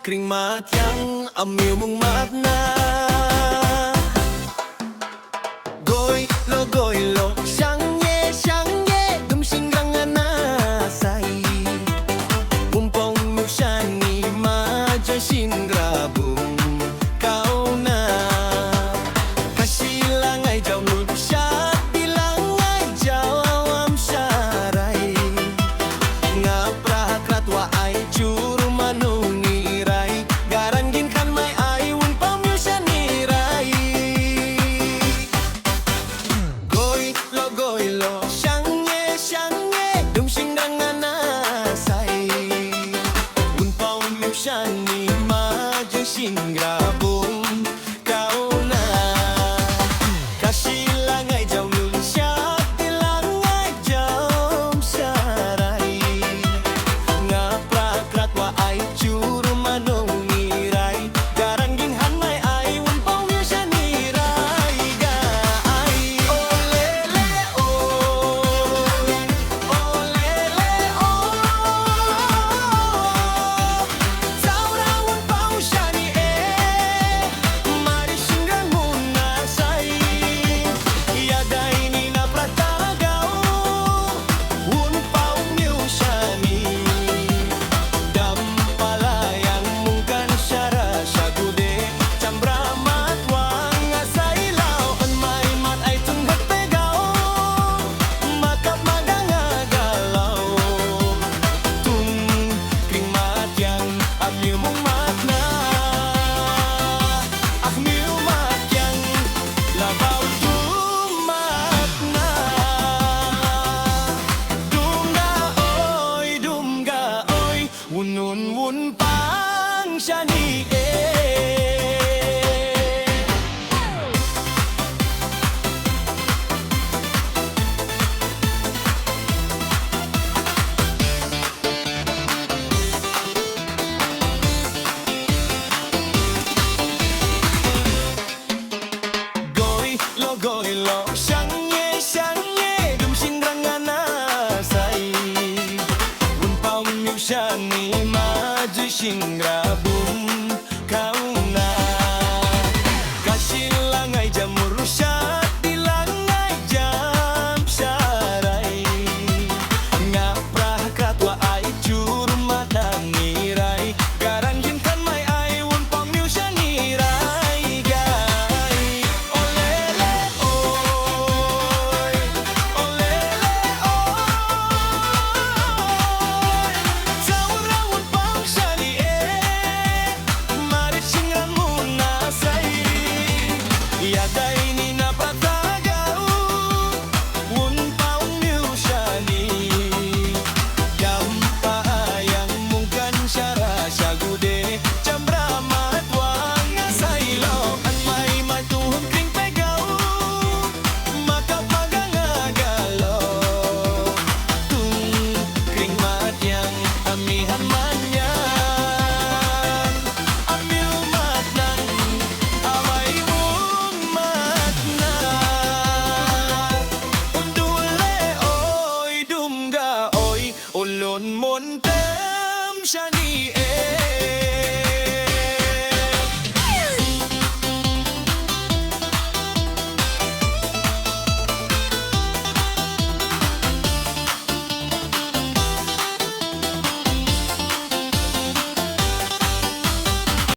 kring matyang amiw mong matna. Goy lo Xiang ye Dumsing rang na sai Pumpong mo siya ni ma Jasin grabong Kau na Kasilang ay jaw nun siya Bilang ay jaw Awam syaray Nga prakratwa ay juru manungiray Garanggin kan may ayun pamyo siya niray. Goy lo Xiang ye Dumsing rang na sai Pumpong mo siya ni ma Jasin grabong Kau na Kasilang ay jaw nun siya Bilang ay jaw syaray Nga prakratwa ay juru manungiray Garanggin han may ayun pamyo siya niray. Gaay olele oy Saurawon pao siya ni Marisinggan mo na say Yaday ni na pratagaw Un pao niyo siya ni Dampalayang mong kansyara siya gude Chambra matwang sa ilaw An may mat ay tunggat pegaw Makap magangagalaw Tung kring matyang amiw mong matna Amiw matyang labaw dumatna Dumga oy Wun pang siya ni Goy lo Xiang ye Dumsing rang na sai Un pao miu siya ni ma Jasin grabong